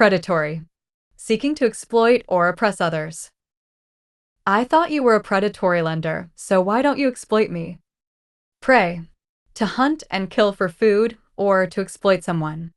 Predatory. Seeking to exploit or oppress others. I thought you were a predatory lender, so why don't you exploit me? Prey. To hunt and kill for food or to exploit someone.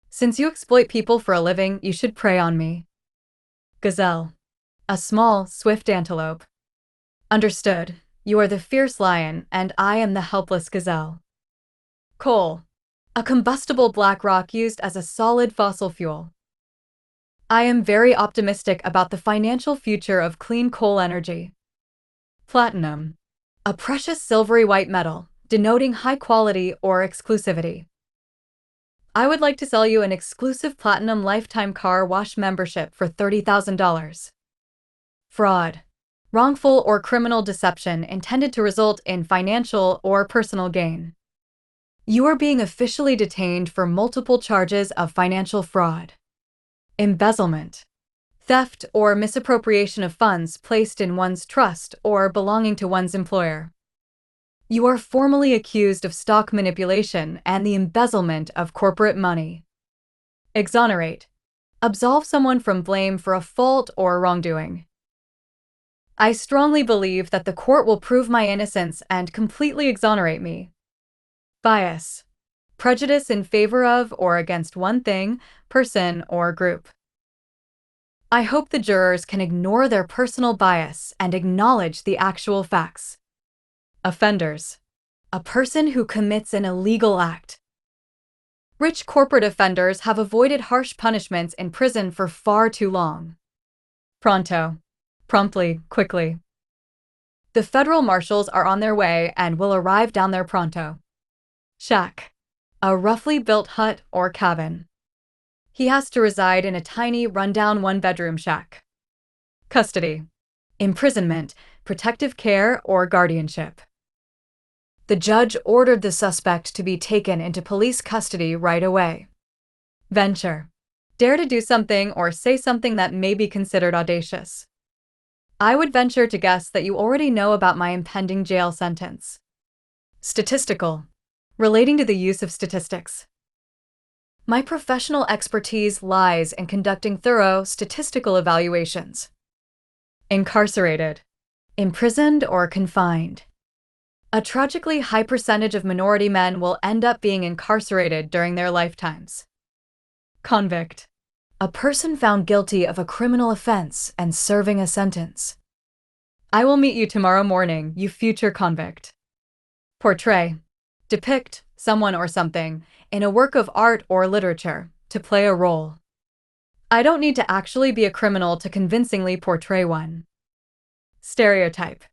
Since you exploit people for a living, you should prey on me. Gazelle. A small, swift antelope. Understood. You are the fierce lion, and I am the helpless gazelle. Coal. A combustible black rock used as a solid fossil fuel. I am very optimistic about the financial future of clean coal energy. Platinum. A precious silvery white metal, denoting high quality or exclusivity. I would like to sell you an exclusive platinum lifetime car wash membership for $30,000. Fraud. Wrongful or criminal deception intended to result in financial or personal gain. You are being officially detained for multiple charges of financial fraud. Embezzlement. Theft or misappropriation of funds placed in one's trust or belonging to one's employer. You are formally accused of stock manipulation and the embezzlement of corporate money. Exonerate. Absolve someone from blame for a fault or wrongdoing. I strongly believe that the court will prove my innocence and completely exonerate me. Bias. Prejudice in favor of or against one thing, person, or group. I hope the jurors can ignore their personal bias and acknowledge the actual facts. Offenders. A person who commits an illegal act. Rich corporate offenders have avoided harsh punishments in prison for far too long. Pronto. Promptly, quickly. The federal marshals are on their way and will arrive down there pronto. Shack. A roughly built hut or cabin. He has to reside in a tiny, rundown one-bedroom shack. Custody. Imprisonment, protective care, or guardianship. The judge ordered the suspect to be taken into police custody right away. Venture. Dare to do something or say something that may be considered audacious. I would venture to guess that you already know about my impending jail sentence. Statistical. Relating to the use of statistics. My professional expertise lies in conducting thorough statistical evaluations. Incarcerated. Imprisoned or confined. A tragically high percentage of minority men will end up being incarcerated during their lifetimes. Convict. A person found guilty of a criminal offense and serving a sentence. I will meet you tomorrow morning, you future convict. Portray. Depict someone or something in a work of art or literature to play a role. I don't need to actually be a criminal to convincingly portray one. Stereotype.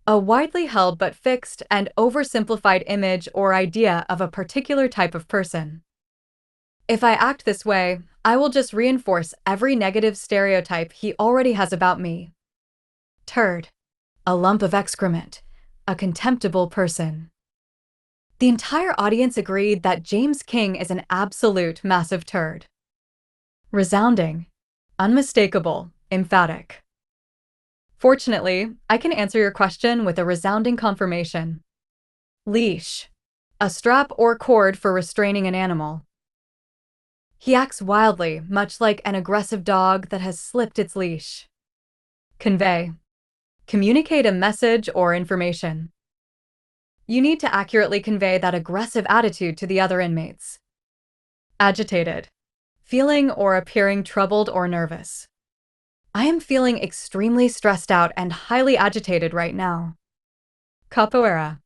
A widely held but fixed and oversimplified image or idea of a particular type of person. If I act this way, I will just reinforce every negative stereotype he already has about me. Turd. A lump of excrement. A contemptible person. The entire audience agreed that James King is an absolute massive turd. Resounding. Unmistakable. Emphatic. Fortunately, I can answer your question with a resounding confirmation. Leash. A strap or cord for restraining an animal. He acts wildly, much like an aggressive dog that has slipped its leash. Convey. Communicate a message or information. You need to accurately convey that aggressive attitude to the other inmates. Agitated. Feeling or appearing troubled or nervous. I am feeling extremely stressed out and highly agitated right now. Capoeira.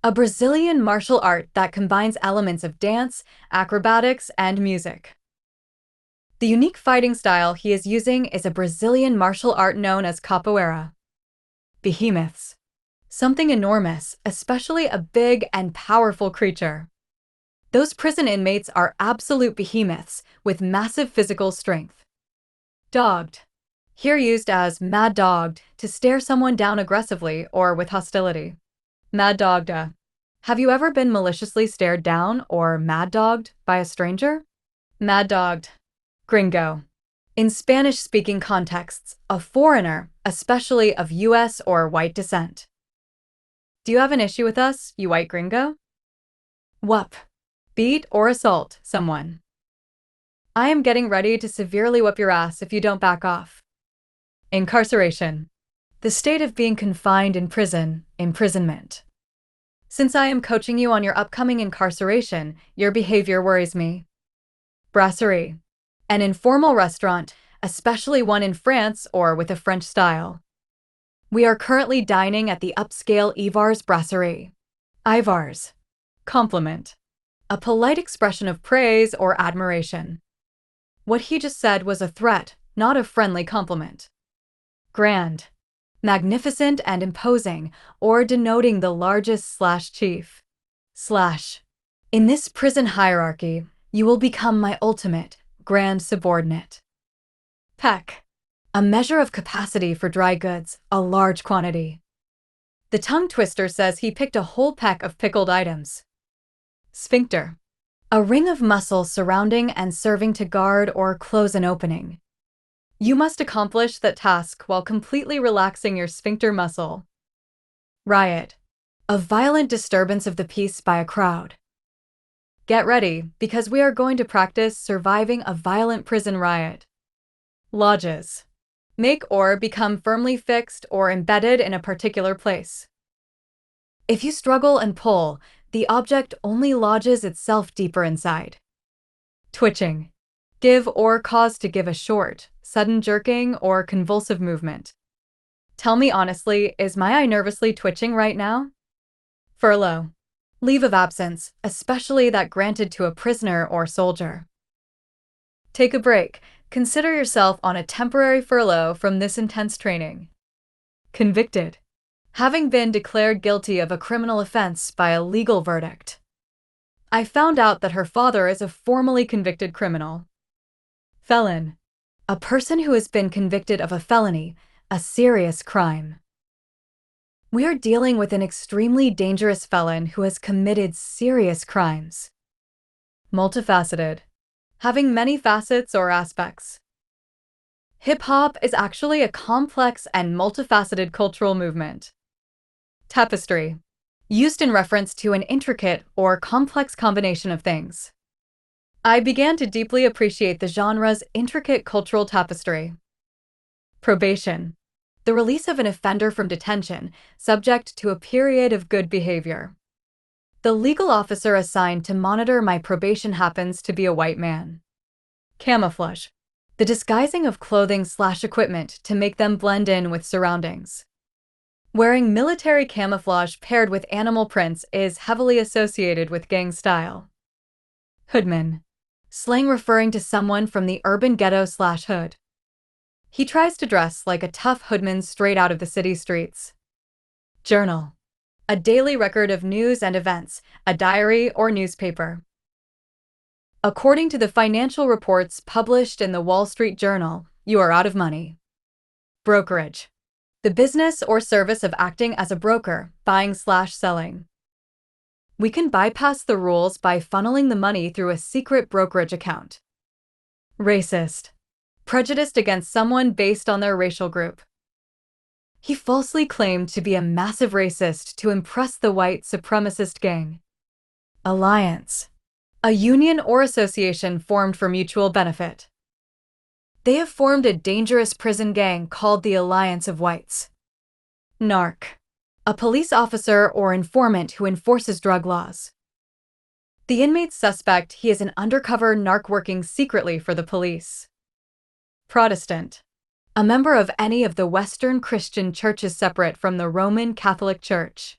A Brazilian martial art that combines elements of dance, acrobatics, and music. The unique fighting style he is using is a Brazilian martial art known as capoeira. Behemoths. Something enormous, especially a big and powerful creature. Those prison inmates are absolute behemoths with massive physical strength. Dogged. Here used as mad dogged to stare someone down aggressively or with hostility. Mad dogged. Have you ever been maliciously stared down or mad dogged by a stranger? Mad dogged. Gringo. In Spanish-speaking contexts, a foreigner, especially of US or white descent. Do you have an issue with us, you white gringo? Whup. Beat or assault someone. I am getting ready to severely whip your ass if you don't back off. Incarceration. The state of being confined in prison, imprisonment. Since I am coaching you on your upcoming incarceration, your behavior worries me. Brasserie. An informal restaurant, especially one in France or with a French style. We are currently dining at the upscale Ivar's Brasserie. Ivar's. Compliment. A polite expression of praise or admiration. What he just said was a threat, not a friendly compliment. Grand. Magnificent and imposing, or denoting the largest/chief. In this prison hierarchy, you will become my ultimate, grand subordinate. Peck. A measure of capacity for dry goods, a large quantity. The tongue twister says he picked a whole peck of pickled items. Sphincter. A ring of muscle surrounding and serving to guard or close an opening. You must accomplish that task while completely relaxing your sphincter muscle. Riot. A violent disturbance of the peace by a crowd. Get ready, because we are going to practice surviving a violent prison riot. Lodges. Make or become firmly fixed or embedded in a particular place. If you struggle and pull, the object only lodges itself deeper inside. Twitching. Give or cause to give a short, sudden jerking or convulsive movement. Tell me honestly, is my eye nervously twitching right now? Furlough. Leave of absence, especially that granted to a prisoner or soldier. Take a break. Consider yourself on a temporary furlough from this intense training. Convicted. Having been declared guilty of a criminal offense by a legal verdict. I found out that her father is a formally convicted criminal. Felon. A person who has been convicted of a felony, a serious crime. We are dealing with an extremely dangerous felon who has committed serious crimes. Multifaceted. Having many facets or aspects. Hip-hop is actually a complex and multifaceted cultural movement. Tapestry. Used in reference to an intricate or complex combination of things. I began to deeply appreciate the genre's intricate cultural tapestry. Probation. The release of an offender from detention, subject to a period of good behavior. The legal officer assigned to monitor my probation happens to be a white man. Camouflage. The disguising of clothing/equipment to make them blend in with surroundings. Wearing military camouflage paired with animal prints is heavily associated with gang style. Hoodman. Slang referring to someone from the urban ghetto/hood. He tries to dress like a tough hoodman straight out of the city streets. Journal. A daily record of news and events, a diary or newspaper. According to the financial reports published in the Wall Street Journal, you are out of money. Brokerage. The business or service of acting as a broker, buying/selling. We can bypass the rules by funneling the money through a secret brokerage account. Racist. Prejudiced against someone based on their racial group. He falsely claimed to be a massive racist to impress the white supremacist gang. Alliance. A union or association formed for mutual benefit. They have formed a dangerous prison gang called the Alliance of Whites. Narc. A police officer or informant who enforces drug laws. The inmates suspect he is an undercover narc working secretly for the police. Protestant. A member of any of the Western Christian churches separate from the Roman Catholic Church.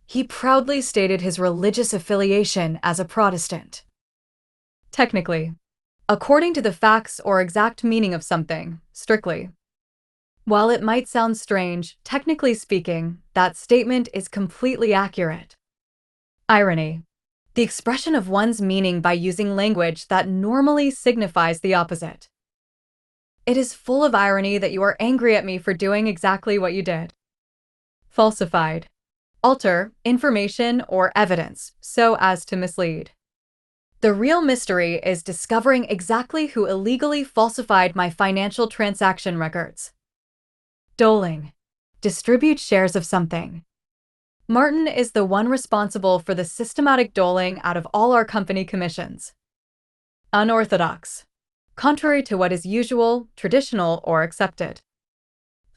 He proudly stated his religious affiliation as a Protestant. Technically. According to the facts or exact meaning of something, strictly. While it might sound strange, technically speaking, that statement is completely accurate. Irony. The expression of one's meaning by using language that normally signifies the opposite. It is full of irony that you are angry at me for doing exactly what you did. Falsified. Alter information or evidence so as to mislead. The real mystery is discovering exactly who illegally falsified my financial transaction records. Doling. Distribute shares of something. Martin is the one responsible for the systematic doling out of all our company commissions. Unorthodox. contrary to what is usual, traditional, or accepted.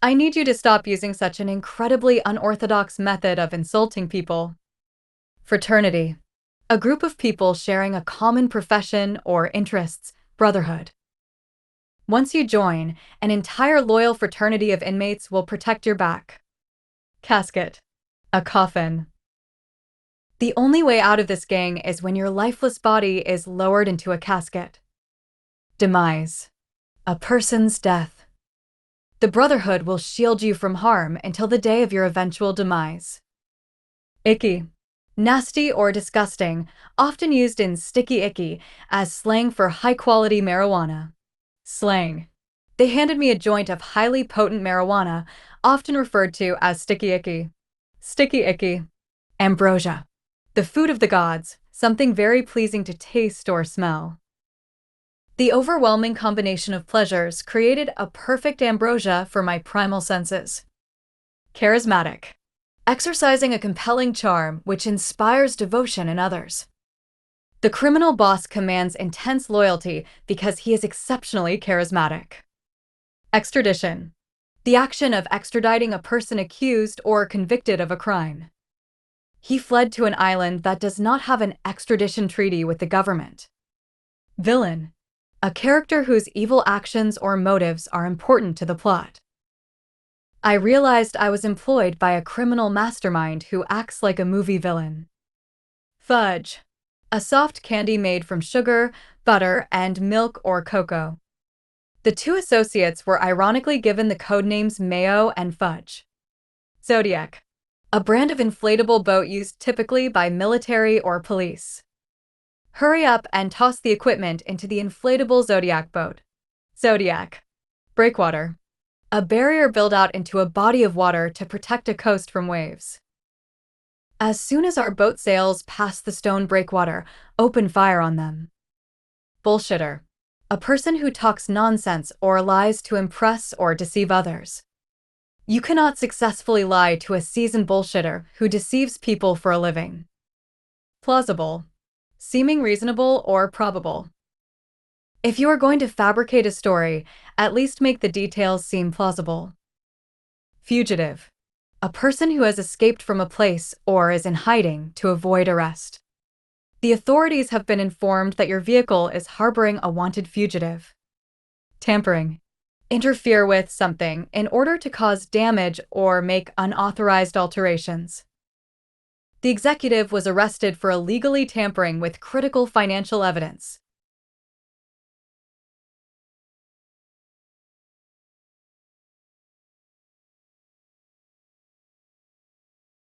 I need you to stop using such an incredibly unorthodox method of insulting people. Fraternity. A group of people sharing a common profession or interests, brotherhood. Once you join, an entire loyal fraternity of inmates will protect your back. Casket. A coffin. The only way out of this gang is when your lifeless body is lowered into a casket. Demise. A person's death. The Brotherhood will shield you from harm until the day of your eventual demise. Icky. Nasty or disgusting, often used in sticky icky as slang for high-quality marijuana. Slang. They handed me a joint of highly potent marijuana, often referred to as sticky icky. Sticky icky. Ambrosia. The food of the gods, something very pleasing to taste or smell. The overwhelming combination of pleasures created a perfect ambrosia for my primal senses. Charismatic. Exercising a compelling charm which inspires devotion in others. The criminal boss commands intense loyalty because he is exceptionally charismatic. Extradition. The action of extraditing a person accused or convicted of a crime. He fled to an island that does not have an extradition treaty with the government. Villain. A character whose evil actions or motives are important to the plot. I realized I was employed by a criminal mastermind who acts like a movie villain. Fudge. A soft candy made from sugar, butter, and milk or cocoa. The two associates were ironically given the codenames Mayo and Fudge. Zodiac. A brand of inflatable boat used typically by military or police. Hurry up and toss the equipment into the inflatable Zodiac boat. Zodiac. Breakwater. A barrier built out into a body of water to protect a coast from waves. As soon as our boat sails past the stone breakwater, open fire on them. Bullshitter. A person who talks nonsense or lies to impress or deceive others. You cannot successfully lie to a seasoned bullshitter who deceives people for a living. Plausible. Seeming reasonable or probable. If you are going to fabricate a story, at least make the details seem plausible. Fugitive. A person who has escaped from a place or is in hiding to avoid arrest. The authorities have been informed that your vehicle is harboring a wanted fugitive. Tampering. Interfere with something in order to cause damage or make unauthorized alterations. The executive was arrested for illegally tampering with critical financial evidence.